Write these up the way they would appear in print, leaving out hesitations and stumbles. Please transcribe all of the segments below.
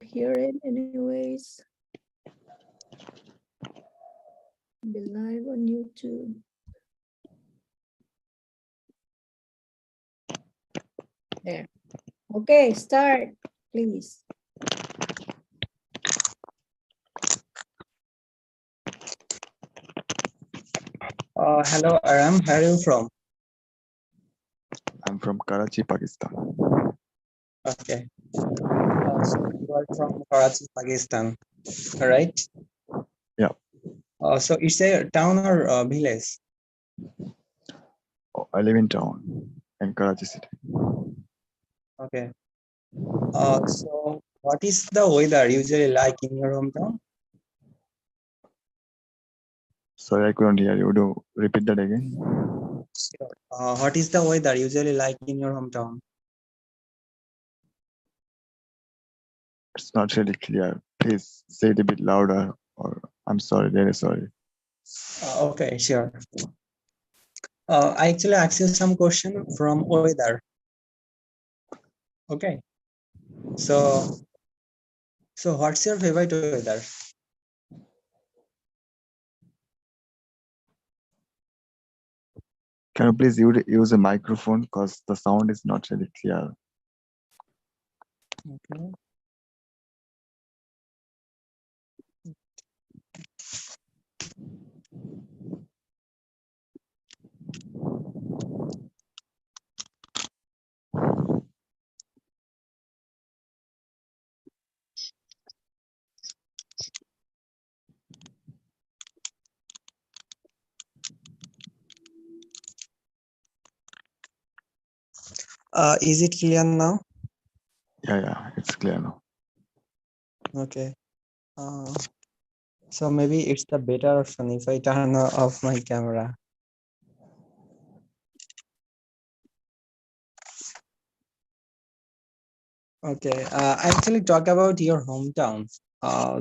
hear it anyways. Be live on YouTube. There. Okay, start, please. Hello, Aram. Where are you from? I'm from Karachi, Pakistan. Okay. So you are from Karachi, Pakistan, right? Yeah. So it's a town or village? I live in town in Karachi city. Okay. So what is the weather usually like in your hometown? Sorry, I couldn't hear you. Would you repeat that again? Sure. What is the weather usually like in your hometown? It's not really clear. Please say it a bit louder. Or I'm sorry, very sorry. Okay, sure. I actually asked you some question from weather. Okay. So what's your favorite weather? Can you please use a microphone because the sound is not really clear. Okay. Is it clear now? Yeah, it's clear now. Okay. So maybe it's the better option if I turn off my camera. Okay. I actually talk about your hometown.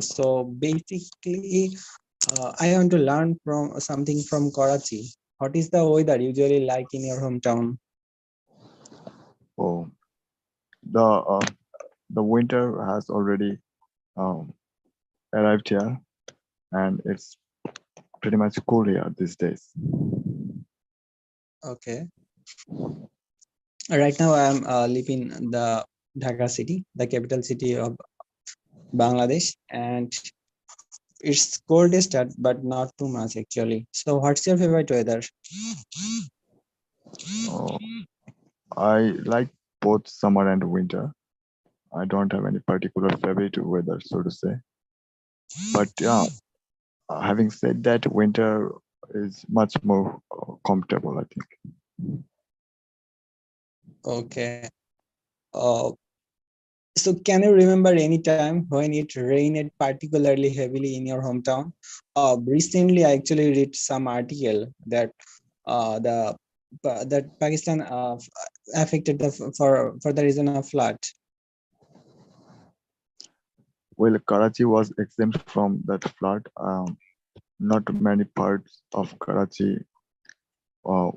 So basically, I want to learn from something from Karachi. What is the weather usually like in your hometown? Oh, the winter has already um, arrived here, and it's pretty much cool here these days. Okay. Right now, I'm living in the Dhaka city, the capital city of Bangladesh, and it's coldest, but not too much actually. So, what's your favorite weather? Oh, I like both summer and winter. I don't have any particular favorite weather, so to say. But yeah, having said that, winter is much more comfortable, I think. Okay. Uh, so, can you remember any time when it rained particularly heavily in your hometown? Recently, I actually read some article that that Pakistan affected for the reason of flood. Well, Karachi was exempt from that flood. Not many parts of Karachi uh,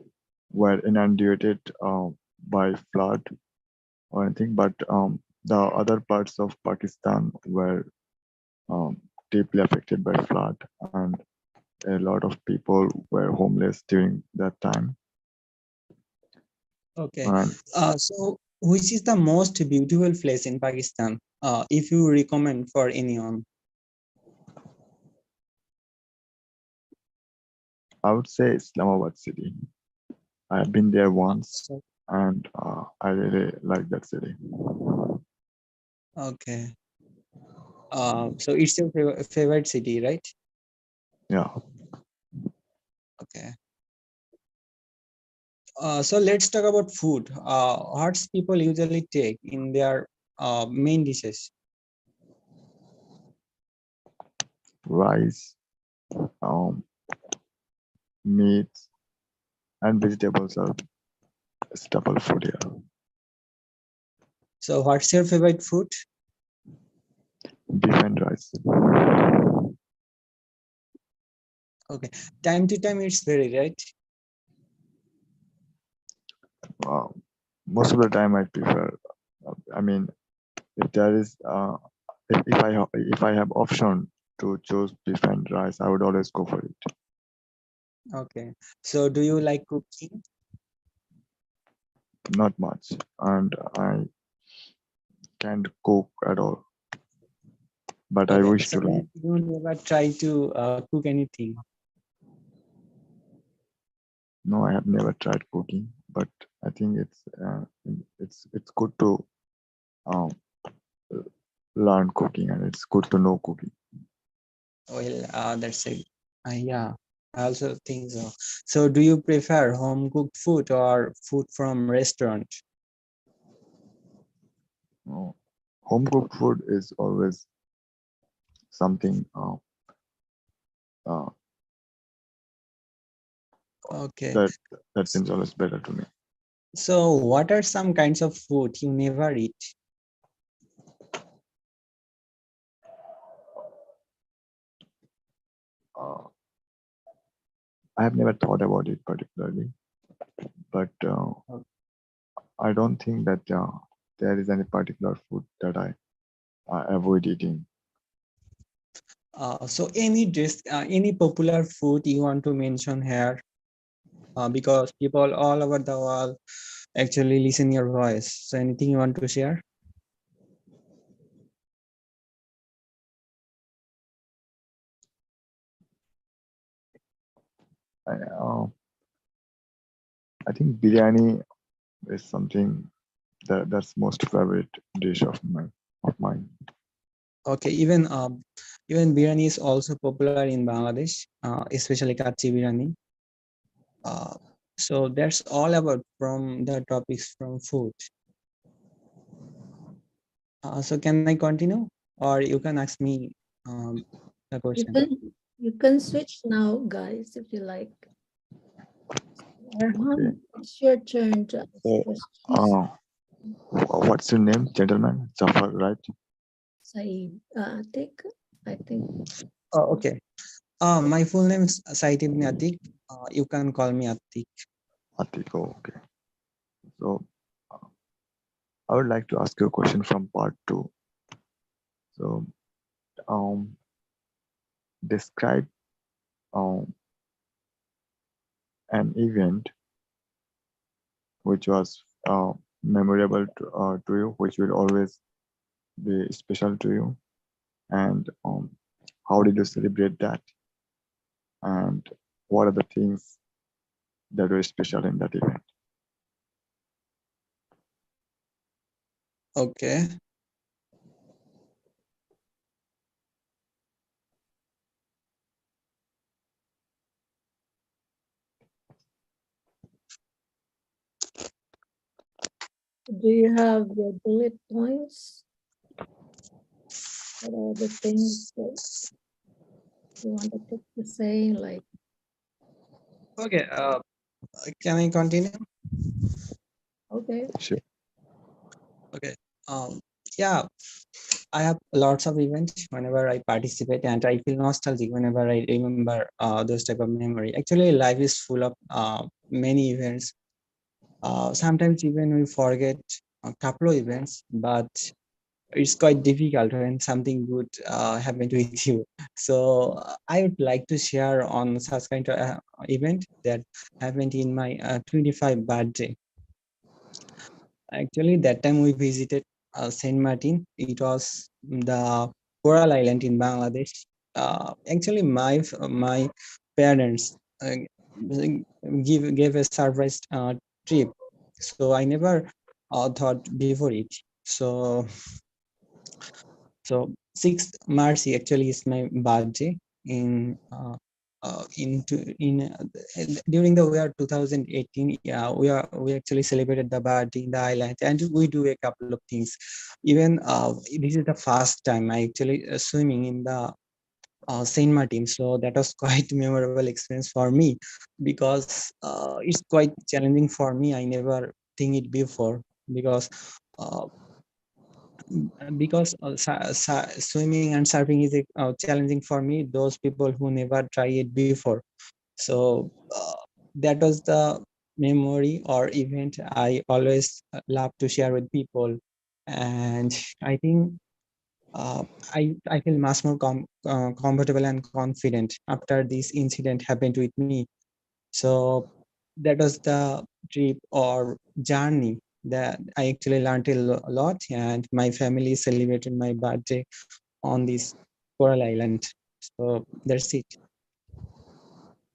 were inundated by flood or anything, but the other parts of Pakistan were um, deeply affected by flood, and a lot of people were homeless during that time. Okay. And So which is the most beautiful place in Pakistan? If you recommend for anyone. I would say Islamabad city. I have been there once, So, and I really like that city. okay. So it's your favorite city, right? Yeah. Okay. So let's talk about food. What people usually take in their main dishes? Rice, um, meat, and vegetables are staple food here. So what's your favorite food? Beef and rice. Okay. Time to time it's vary, right? Most of the time, I prefer. I mean, if there is if I have option to choose beef and rice, I would always go for it. Okay. So do you like cooking? Not much, and I can't cook at all. But I Okay. wish So to learn. you never try to cook anything? No, I have never tried cooking, but I think it's good to um, learn cooking, and it's good to know cooking. Well, that's it. Yeah, I also think so. So do you prefer home cooked food or food from restaurant? Home cooked food is always something uh, Okay. that that seems always better to me. So what are some kinds of food you never eat? Uh, I have never thought about it particularly, but I don't think that there is any particular food that I avoid eating. So any dish, any popular food you want to mention here? Because people all over the world actually listen your voice. So anything you want to share? I, uh, I think biryani is something that's most favorite dish of mine. Okay, even biryani is also popular in Bangladesh, especially kachi biryani. Uh, so that's all about from the topics from food. So can I continue, or you can ask me the You question? can switch now, guys, if you like. Okay. Arhan, it's your turn to ask So, questions. what's your name, gentleman? Jafar, right? Saeed, I think. Okay. My full name is Said Ibn Atik. You can call me Atik. Atiko. Okay. So, I would like to ask you a question from part two. So, um, describe um, an event which was memorable to you, which will always be special to you, and how did you celebrate that, and what are the things that were special in that event? Okay. Do you have your bullet points? What are the things that you wanted to say? Like, Okay. Can I continue? okay, Sure. Okay. Um, yeah, I have lots of events whenever I participate, and I feel nostalgic whenever I remember those type of memory. Actually, life is full of many events. Sometimes even we forget a couple of events, but it's quite difficult when something good happened with you. So I would like to share on such kind of event that happened in my 25 birthday. Actually, that time we visited Saint Martin. It was the Coral Island in Bangladesh. Actually, my parents gave a surprise trip, so I never thought before it. So 6th March actually is my birthday in during the year 2018. Yeah, we actually celebrated the birthday in the island, and we do a couple of things. Even this is the first time I actually swimming in the Saint Martin, so that was quite memorable experience for me, because it's quite challenging for me. I never think it before, because uh, swimming and surfing is challenging for me, those people who never try it before. So that was the memory or event I always love to share with people. And I think uh, I feel much more comfortable and confident after this incident happened with me. So that was the trip or journey that I actually learned a lot, and my family celebrated my birthday on this Coral Island. So that's it.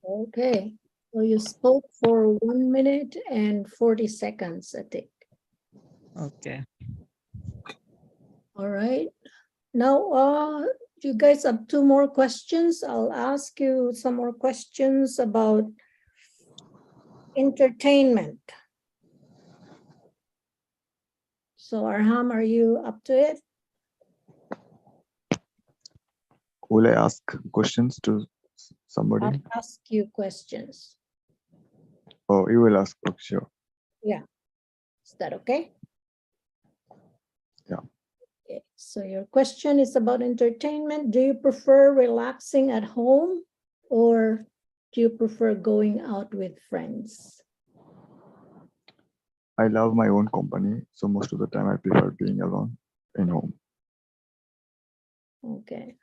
Okay. So you spoke for 1 minute and 40 seconds, I think. Okay. All right. Now, you guys have 2 more questions. I'll ask you some more questions about entertainment. So Arham, are you up to it? Will I ask questions to somebody? I'll ask you questions. Oh, you will ask. Oh, sure. Is that okay? Yeah. Okay. So your question is about entertainment. Do you prefer relaxing at home or do you prefer going out with friends? I love my own company, so most of the time I prefer being alone in home. Okay.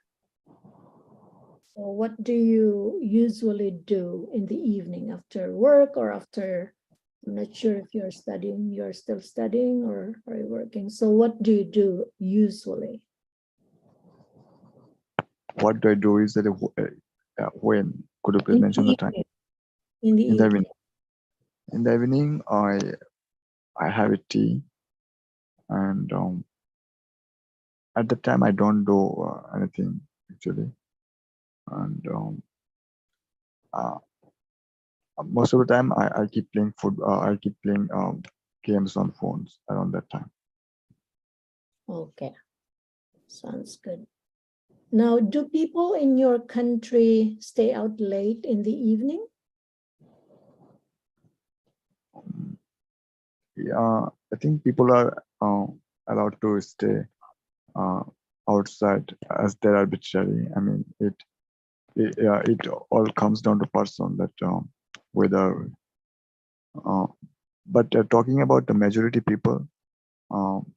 So what do you usually do in the evening after work or after, I'm not sure if you're studying, you're still studying or are you working? So what do you do usually? What do I do is that when could you please In mention the the time? evening. In the In the evening. evening. In the evening, I have a tea, and at the time I don't do anything actually, and uh, most of the time I keep playing I keep playing games on phones around that time. Okay. Sounds good. Now, do people in your country stay out late in the evening? Yeah, I think people are allowed to stay uh, outside as they're arbitrary. I mean, it all comes down to person that whether. Uh, but talking about the majority people, um,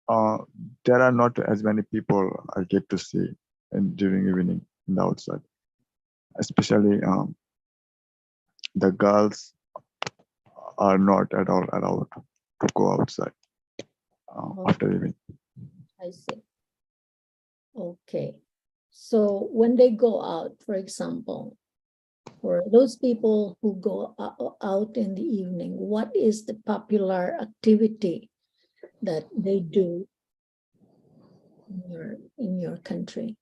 uh, there are not as many people I get to see during evening in the outside, especially the girls are not at all allowed to go outside after evening. I see. Okay. So when they go out, for example, for those people who go out in the evening, what is the popular activity that they do in your country?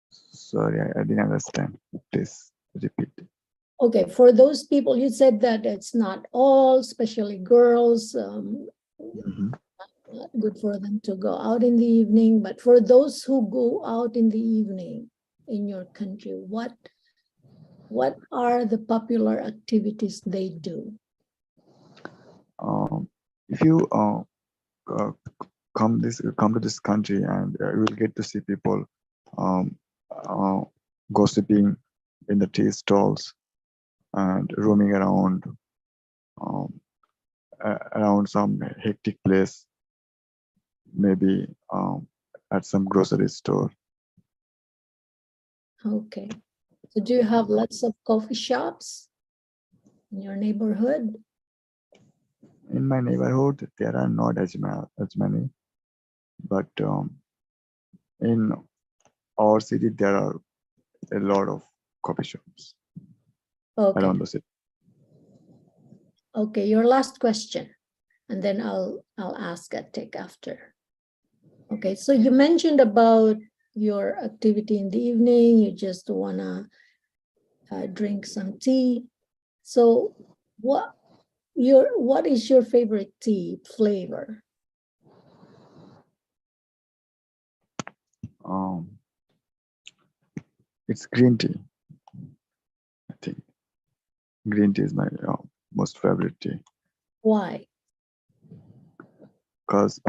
Sorry, I didn't understand. Please repeat. Okay, for those people, you said that it's not all, especially girls, Mhm. not good for them to go out in the evening, but for those who go out in the evening in your country, what are the popular activities they do? If you uh, come to this country, and you will get to see people um, uh, gossiping in the tea stalls and roaming around um, around some hectic place, maybe at some grocery store. Okay. So do you have lots of coffee shops in your neighborhood? In my neighborhood, there are not as many, but in our city, there are a lot of coffee shops Okay. around the city. Okay, your last question, and then I'll ask a take after. Okay, so you mentioned about your activity in the evening. You just wanna drink some tea. So what is your favorite tea flavor? Um, it's green tea. I think green tea is my most favorite tea Why? because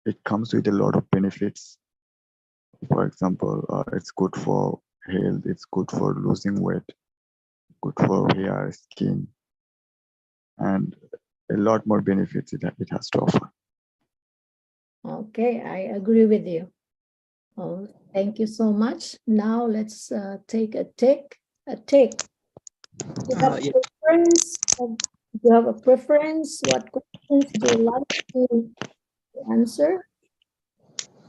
it comes with a lot of benefits. For example, it's good for health, it's good for losing weight, good for hair, skin, and a lot more benefits it has to offer. Okay, I agree with you. Oh, thank you so much. Now let's take a tick. A tick. Do you have a Yeah. preference? Do you have a preference? What questions do you like to answer?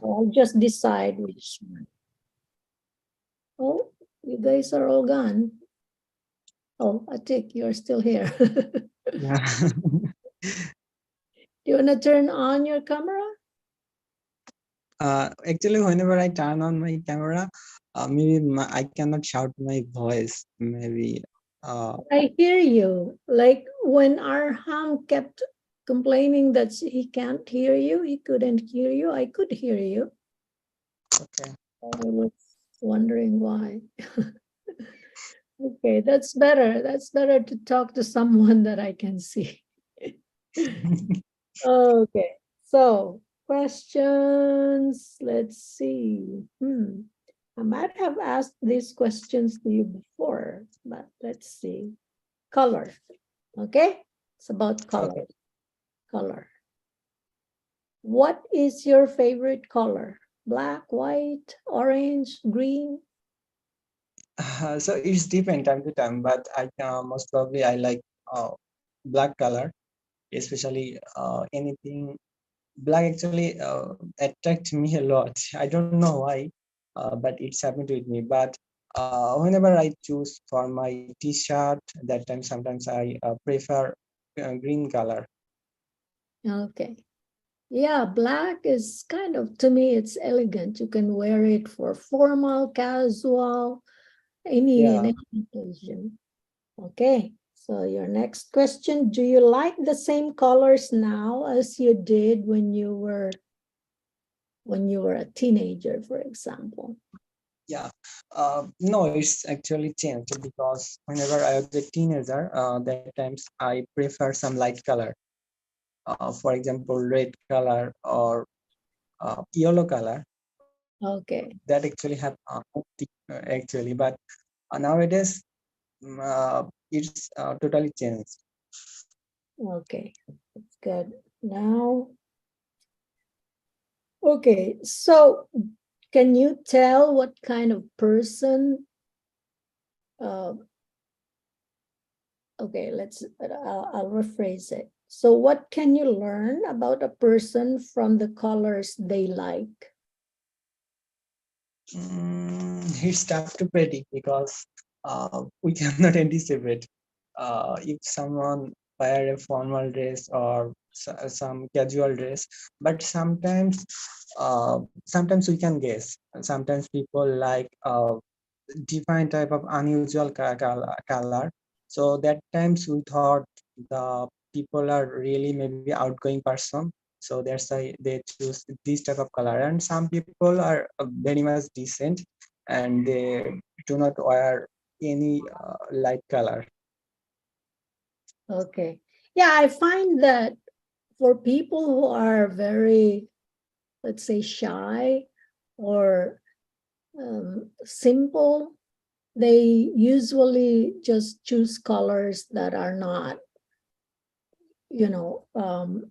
Or just decide which one. Oh, you guys are all gone. Oh, Atik, you're still here. Yeah. You want to turn on your camera? Actually, whenever I turn on my camera, maybe I cannot shout my voice. Maybe. I hear you. Like when Arham kept complaining that he can't hear you, he couldn't hear you, I could hear you. Okay. I was wondering why. Okay, that's better. That's better to talk to someone that I can see. Okay, so questions. Let's see. I might have asked these questions to you before, but let's see. Color. Okay, it's about color. Okay. Color. What is your favorite color? Black, white, orange, green? So it's different time to time, but I most probably I like black color, especially anything black actually attract me a lot. I don't know why, but it's happened with me. But whenever I choose for my t-shirt, that time sometimes I prefer green color. Okay. Yeah, black is kind of, to me, it's elegant. You can wear it for formal, casual, any Yeah. and any occasion. Okay, so your next question, do you like the same colors now as you did when you were a teenager, for example? Yeah, no, it's actually changed because whenever I was a teenager, that times I prefer some light color. For example, red color or yellow color. Okay, That actually have actually, but nowadays it's totally changed. okay, that's good. Now, okay, so can you tell what kind of person, uh, okay, I'll rephrase it. So what can you learn about a person from the colors they like? It's tough to predict because we cannot anticipate if someone wear a formal dress or some casual dress. But sometimes we can guess. Sometimes people like different type of unusual color. So that times we thought the people are really maybe outgoing person. So that's why they choose this type of color. And some people are very much decent and they do not wear any light color. Okay. Yeah, I find that for people who are very, let's say, shy or simple, they usually just choose colors that are not,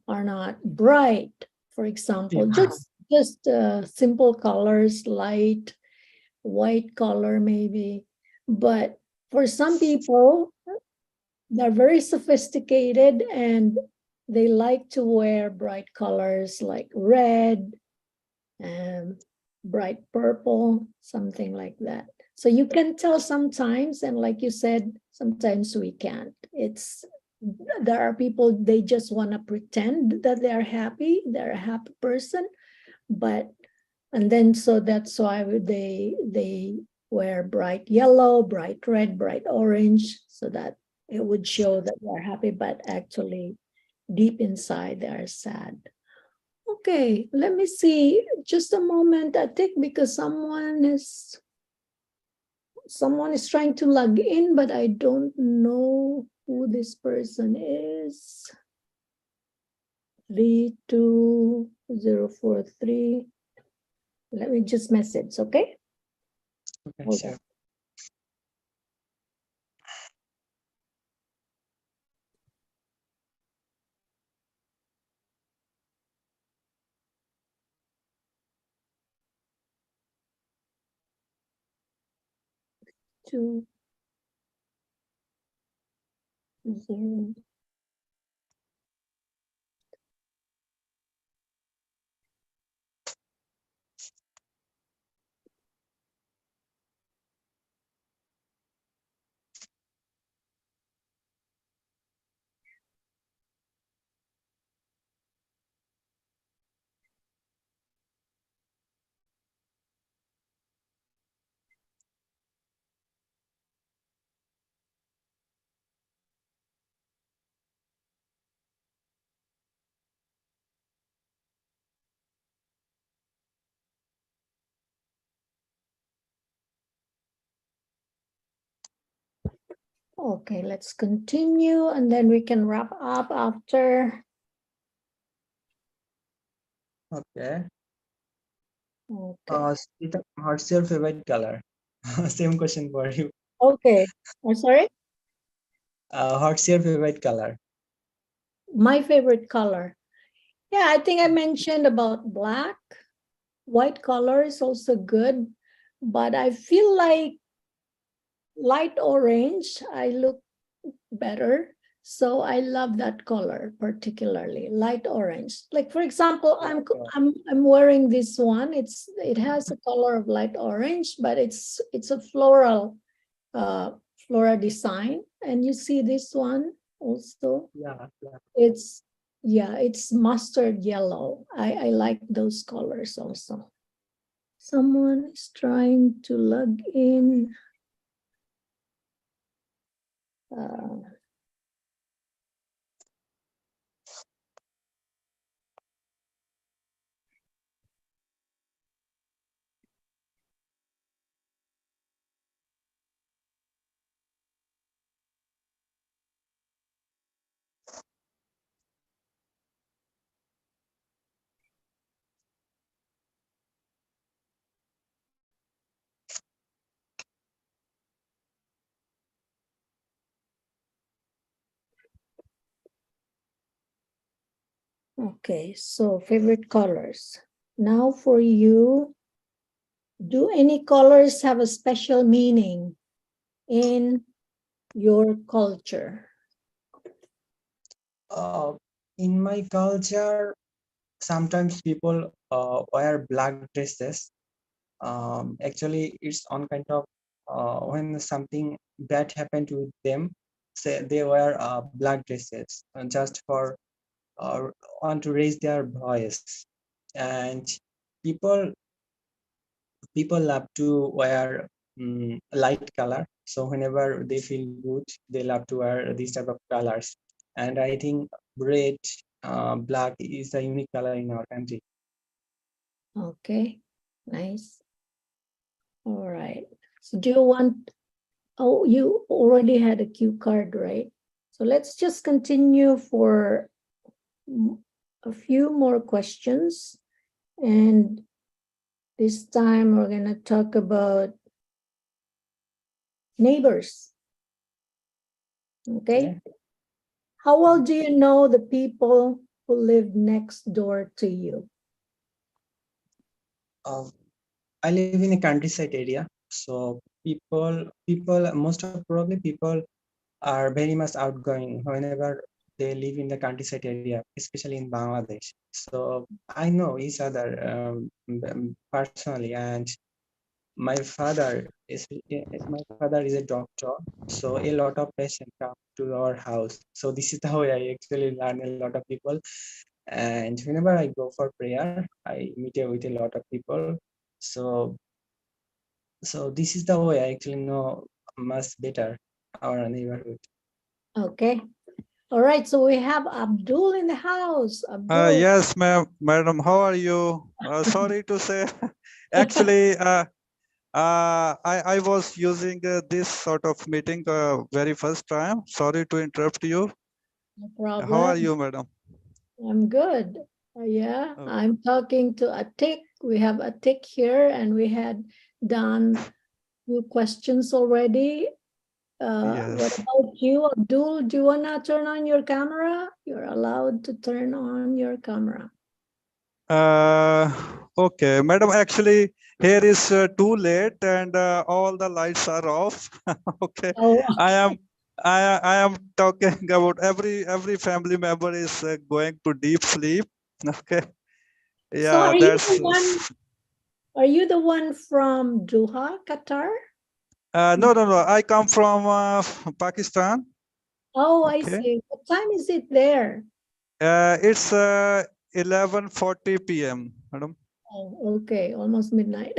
are not bright. For example, Yeah. just simple colors, light, white color maybe. But for some people, they're very sophisticated and they like to wear bright colors like red and bright purple, something like that. So you can tell sometimes, and like you said, sometimes we can't. There are people, they just want to pretend that they're a happy person, but and then so that's why they wear bright yellow, bright red, bright orange, so that it would show that they're happy, but actually deep inside they are sad. Okay, let me see. Just a moment, I think, because someone is trying to log in, but I don't know who this person is. 32043. Let me just message, okay? Okay, Hold on. sure. 2, 0. Okay, let's continue and then we can wrap up after. Okay. Okay. Rita, what's your favorite color? Same question for you. Okay. I'm sorry. What's your favorite color? My favorite color. Yeah, I think I mentioned about black. White color is also good, but I feel like light orange, I look better. So I love that color particularly, light orange. Like for example, I'm wearing this one. It has a color of light orange, but it's a floral design. And you see this one also. Yeah. It's mustard yellow. I like those colors also. Someone is trying to log in. Okay, so favorite colors. Now for you, do any colors have a special meaning in your culture? In my culture, sometimes people wear black dresses. Actually, it's on kind of when something bad happened to them, say they wear black dresses just for want to raise their voice. And people love to wear light color. So whenever they feel good, they love to wear these type of colors. And I think red, black is a unique color in our country. Okay, nice. All right. So do you want, oh, you already had a cue card, right? So let's just continue for a few more questions. And this time we're going to talk about neighbors. Okay. How well do you know the people who live next door to you? I live in a countryside area, so most of probably people are very much outgoing whenever they live in the countryside area, especially in Bangladesh. So I know each other personally, and my father is a doctor, so a lot of patients come to our house. So this is the way I actually learn a lot of people. And whenever I go for prayer, I meet with a lot of people. So this is the way I actually know much better our neighborhood. Okay. All right. So we have Abdul in the house. Abdul. Yes, madam. How are you? Sorry to say, actually, I was using this sort of meeting very first time. Sorry to interrupt you. No problem. How are you, madam? I'm good. Yeah, Oh. I'm talking to Atik. We have Atik here, and we had done few questions already. What Yes. about you, Abdul? Do you want to turn on your camera? You're allowed to turn on your camera. Okay, madam, actually here is too late and all the lights are off. Okay, Oh, I am I am talking about every family member is going to deep sleep. Okay, so yeah, that's are you the one from Doha, Qatar? no. I come from Pakistan. Oh, I Okay, see. What time is it there? it's 11:40 p.m. Madam. Oh, okay, almost midnight.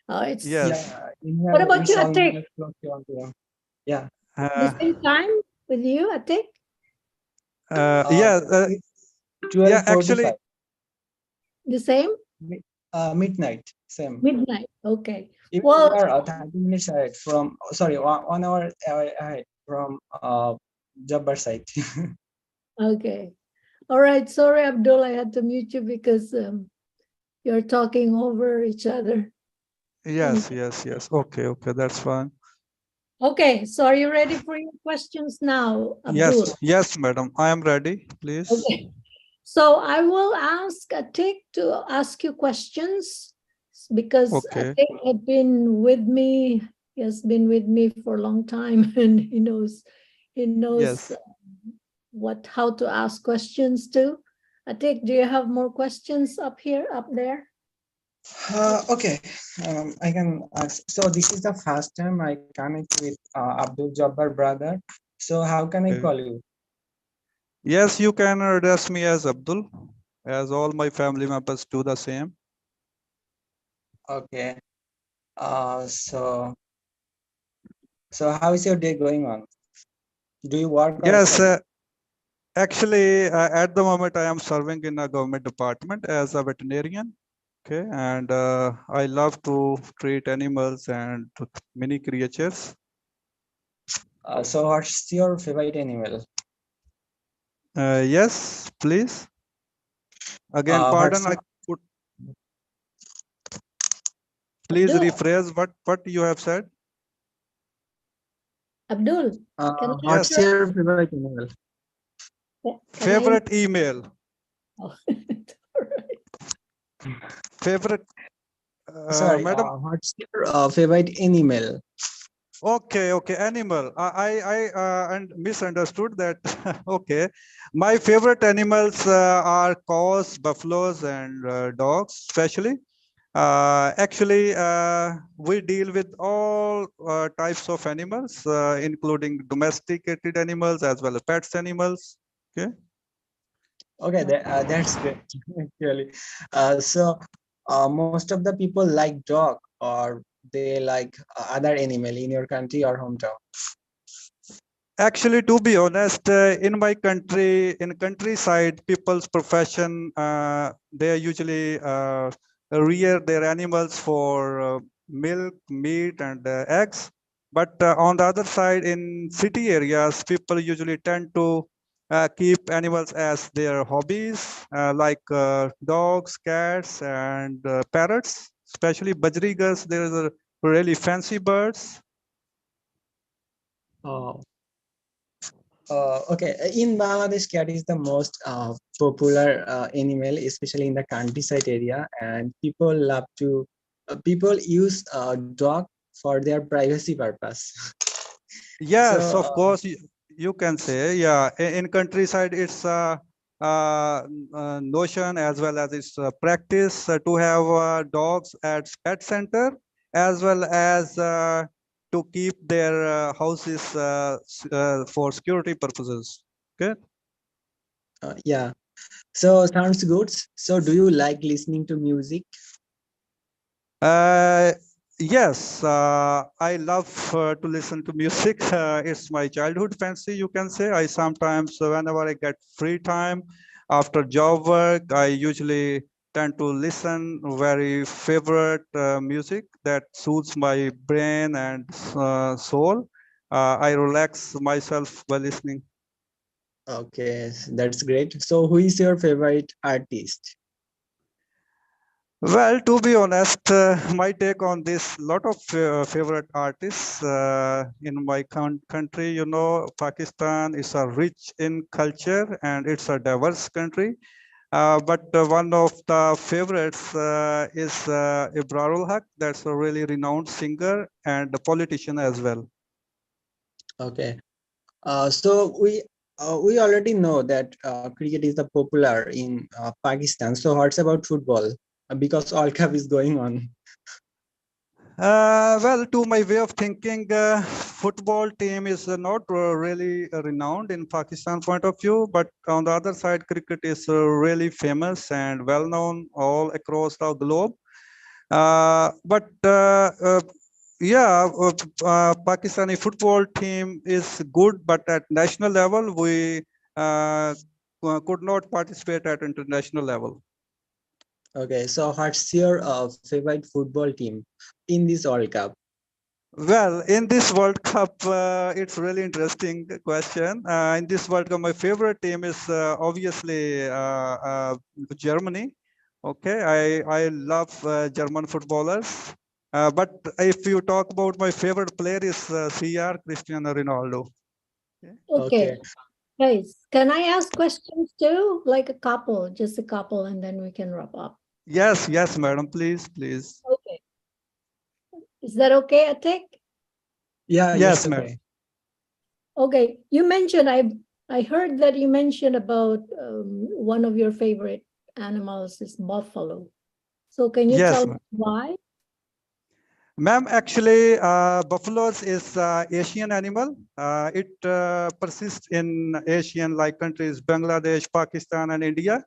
Oh, it's Yes. Yeah, in what here about it's you, Atik? almost close to 1 p.m. Yeah. The Uh, same time with you, Atik? yeah. It's Yeah. 12:45. Actually, The same? Midnight, same. Midnight. Okay. Even we Well, are 30 minutes ahead from, sorry, 1 hour ahead from Jabbar side. okay. All right. Sorry, Abdul, I had to mute you because you're talking over each other. yes. Okay. That's fine. Okay. So are you ready for your questions now, Yes. Abdul? Yes, madam. I am ready. Please. Okay. So I will ask Atik to ask you questions because Okay. Atik had been with me. He has been with me for a long time, and he knows Yes. how to ask questions too. Atik, do you have more questions up there? Okay, I can ask. So this is the first time I connect with Abdul Jabbar brother. So how can I Okay. call you? Yes, you can address me as Abdul, as all my family members do the same. Okay. So how is your day going on? Do you work or Yes. study? Actually, at the moment, I am serving in a government department as a veterinarian. Okay, and I love to treat animals and many creatures. So what's your favorite animal? Yes, please. Again, What's pardon. your Could please Abdul, rephrase what you have said. Abdul, can I Yes, what's your favorite animal? can I? favorite email. Oh, all right. Favorite, Sorry, madam. what's your favorite animal? Okay. Animal. And misunderstood that. Okay, my favorite animals are cows, buffaloes, and dogs, especially. Actually, we deal with all types of animals, including domesticated animals as well as pets animals. Okay. Okay, that's great actually. So most of the people like dog, or they like other animal in your country or hometown. Actually, to be honest, in my country, in countryside, people's profession, they usually rear their animals for milk, meat, and eggs. But on the other side, in city areas, people usually tend to keep animals as their hobbies, like dogs, cats, and parrots. Especially bajrigas, there is a really fancy birds. Oh. Okay, in Bangladesh, cat is the most popular animal, especially in the countryside area, and people love to. People use dog for their privacy purpose. So Yes, of course, you can say, yeah, in countryside, it's a notion as well as it's a practice to have dogs at pet center, as well as to keep their houses for security purposes. Okay. yeah, so sounds good. So do you like listening to music? Uh, yes, I love to listen to music. It's my childhood fancy, you can say. I sometimes, whenever I get free time after job work, I usually tend to listen very favorite music that suits my brain and soul. I relax myself by listening. Okay, that's great. So who is your favorite artist? Well, to be honest, my take on this, lot of favorite artists in my country. Pakistan is a rich in culture and it's a diverse country. But one of the favorites is Ibrarul Haq. That's a really renowned singer and a politician as well. Okay. So we already know that cricket is the popular in Pakistan. So what's about football? Because All Cup is going on. Well, to my way of thinking, football team is not really renowned in Pakistan point of view, but on the other side, cricket is really famous and well known all across the globe. But yeah, Pakistani football team is good, but at national level, we could not participate at international level. Okay. So what's your favorite football team in this World Cup? Well, in this World Cup, it's really interesting question. In this World Cup, my favorite team is obviously Germany. Okay, I love German footballers. But if you talk about my favorite player is CR Cristiano Ronaldo. Okay, Okay. guys, can I ask questions too? Like a couple, just a couple, and then we can wrap up. Yes, yes, madam. Please, please. Okay. Is that okay, Atik? Yeah. Yes, Yes. ma'am. Okay. Okay, you mentioned, I heard that you mentioned about one of your favorite animals is buffalo. So can you Yes, tell ma'am. me why? Ma'am, actually, buffaloes is Asian animal. It persists in Asian like countries, Bangladesh, Pakistan, and India.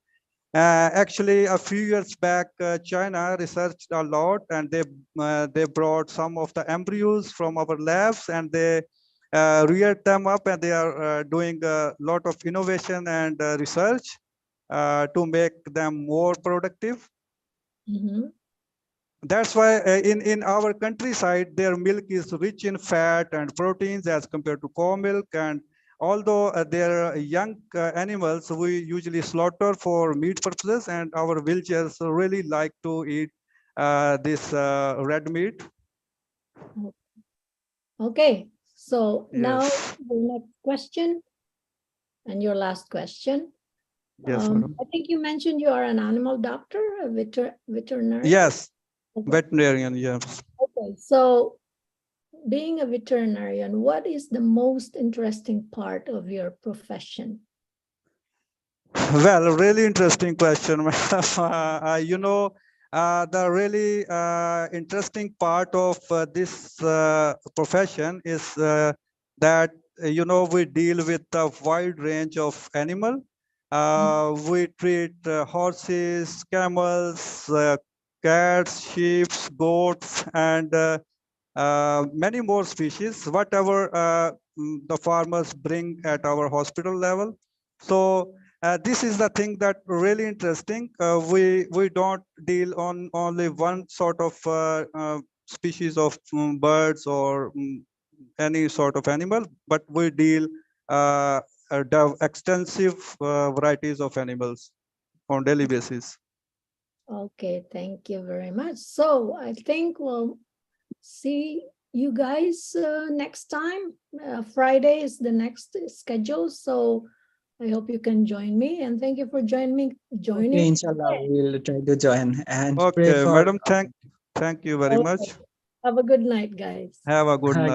Actually, a few years back, China researched a lot, and they brought some of the embryos from our labs, and they reared them up, and they are doing a lot of innovation and research to make them more productive. Mhm. That's why in our countryside, their milk is rich in fat and proteins as compared to cow milk. And although they're young animals, we usually slaughter for meat purposes, and our villagers really like to eat this red meat. Okay, so now Yes, the next question and your last question. yes, madam. I think you mentioned you are an animal doctor, a veterinarian. Yes, Okay. veterinarian. Yes. Okay, so being a veterinarian, what is the most interesting part of your profession? Well, really interesting question. You know, the really interesting part of this profession is that, you know, we deal with a wide range of animal. We treat horses, camels, cats, sheep, goats, and many more species, whatever the farmers bring at our hospital level. So this is the thing that really interesting. We don't deal on only one sort of species of birds or any sort of animal, but we deal extensive varieties of animals on daily basis. Okay, thank you very much. So I think we'll see you guys next time. Friday is the next schedule, so I hope you can join me. And thank you for joining me. Okay. Inshallah, we'll try to join and pray Okay, for. madam, thank you very Okay. much. Have a good night, guys. Have a good night.